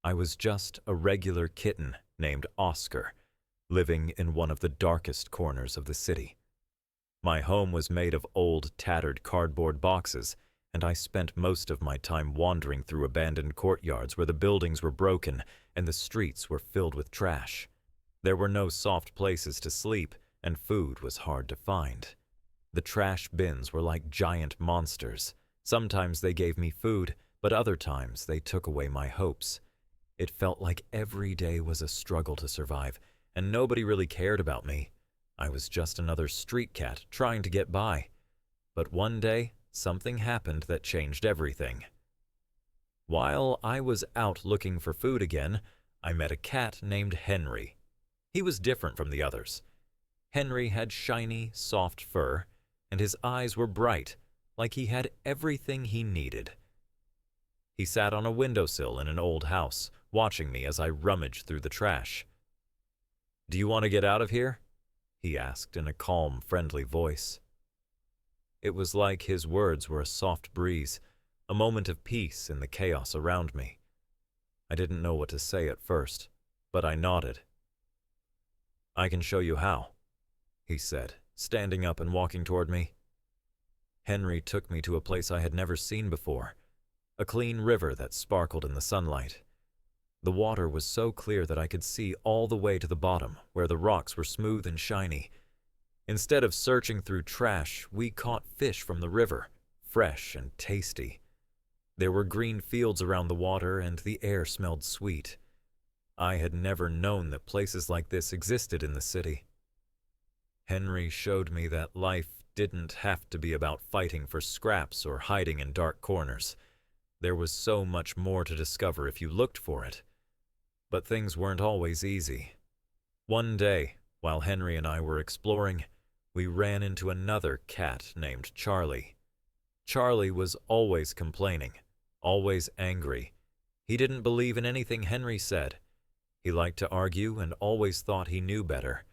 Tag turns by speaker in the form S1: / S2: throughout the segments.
S1: I was just a regular kitten named Oscar, living in one of the darkest corners of the city. My home was made of old, tattered cardboard boxes, and I spent most of my time wandering through abandoned courtyards where the buildings were broken and the streets were filled with trash. There were no soft places to sleep, and food was hard to find. The trash bins were like giant monsters. Sometimes they gave me food, but other times they took away my hopes. It felt like every day was a struggle to survive, and nobody really cared about me. I was just another street cat trying to get by. But one day, something happened that changed everything. While I was out looking for food again, I met a cat named Henry. He was different from the others. Henry had shiny, soft fur, and his eyes were bright, like he had everything he needed. He sat on a windowsill in an old house, watching me as I rummaged through the trash. "Do you want to get out of here?" he asked in a calm, friendly voice. It was like his words were a soft breeze, a moment of peace in the chaos around me. I didn't know what to say at first, but I nodded. "I can show you how," he said, standing up and walking toward me. Henry took me to a place I had never seen before, a clean river that sparkled in the sunlight. The water was so clear that I could see all the way to the bottom, where the rocks were smooth and shiny. Instead of searching through trash, we caught fish from the river, fresh and tasty. There were green fields around the water, and the air smelled sweet. I had never known that places like this existed in the city. Henry showed me that life didn't have to be about fighting for scraps or hiding in dark corners. There was so much more to discover if you looked for it. But things weren't always easy. One day, while Henry and I were exploring, we ran into another cat named Charlie. Charlie was always complaining, always angry. He didn't believe in anything Henry said. He liked to argue and always thought he knew better.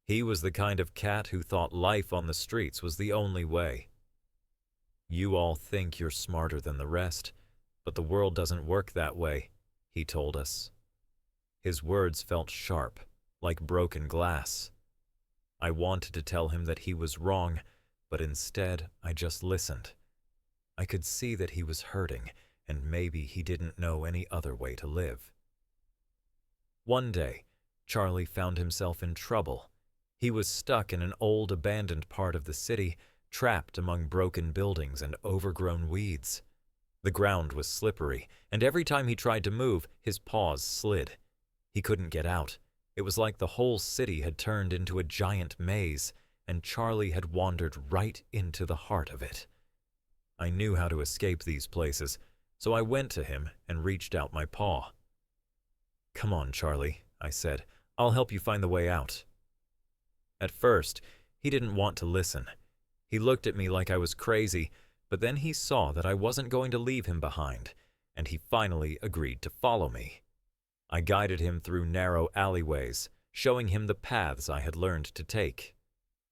S1: He was the kind of cat who thought life on the streets was the only way. "You all think you're smarter than the rest, but the world doesn't work that way," he told us. His words felt sharp, like broken glass. I wanted to tell him that he was wrong, but instead I just listened. I could see that he was hurting, and maybe he didn't know any other way to live. One day, Charlie found himself in trouble. He was stuck in an old abandoned part of the city, trapped among broken buildings and overgrown weeds. The ground was slippery, and every time he tried to move, his paws slid. He couldn't get out. It was like the whole city had turned into a giant maze, and Charlie had wandered right into the heart of it. I knew how to escape these places, so I went to him and reached out my paw. "Come on, Charlie," I said. "I'll help you find the way out." At first, he didn't want to listen. He looked at me like I was crazy, but then he saw that I wasn't going to leave him behind, and he finally agreed to follow me. I guided him through narrow alleyways, showing him the paths I had learned to take.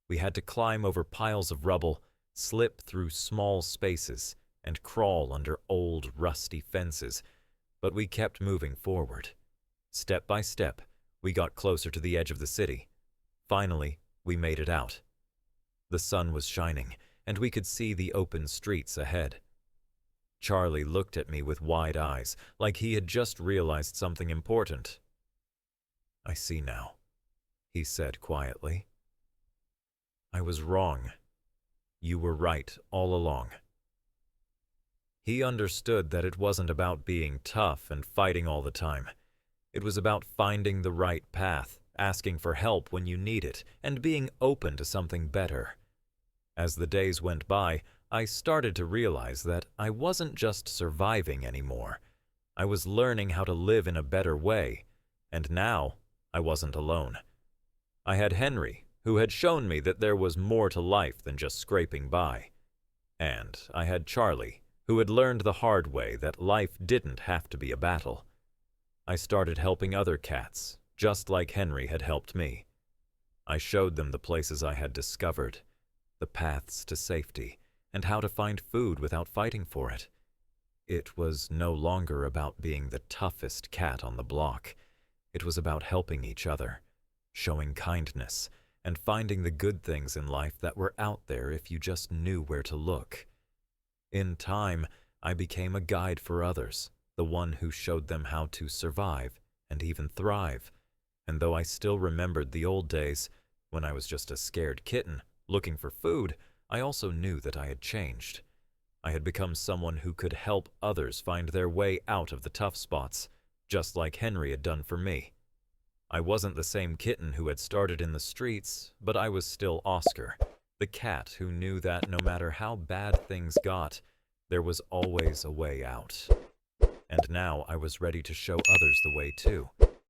S1: We had to climb over piles of rubble, slip through small spaces, and crawl under old, rusty fences, but we kept moving forward. Step by step, we got closer to the edge of the city. Finally, we made it out. The sun was shining, and we could see the open streets ahead. Charlie looked at me with wide eyes, like he had just realized something important. "I see now," he said quietly. "I was wrong. You were right all along." He understood that it wasn't about being tough and fighting all the time. It was about finding the right path, asking for help when you need it, and being open to something better. As the days went by, I started to realize that I wasn't just surviving anymore. I was learning how to live in a better way, and now I wasn't alone. I had Henry, who had shown me that there was more to life than just scraping by. And I had Charlie, who had learned the hard way that life didn't have to be a battle. I started helping other cats, just like Henry had helped me. I showed them the places I had discovered, the paths to safety, and how to find food without fighting for it. It was no longer about being the toughest cat on the block. It was about helping each other, showing kindness, and finding the good things in life that were out there if you just knew where to look. In time, I became a guide for others, the one who showed them how to survive and even thrive. And though I still remembered the old days, when I was just a scared kitten looking for food, I also knew that I had changed. I had become someone who could help others find their way out of the tough spots, just like Henry had done for me. I wasn't the same kitten who had started in the streets, but I was still Oscar, the cat who knew that no matter how bad things got, there was always a way out. And now I was ready to show others the way too.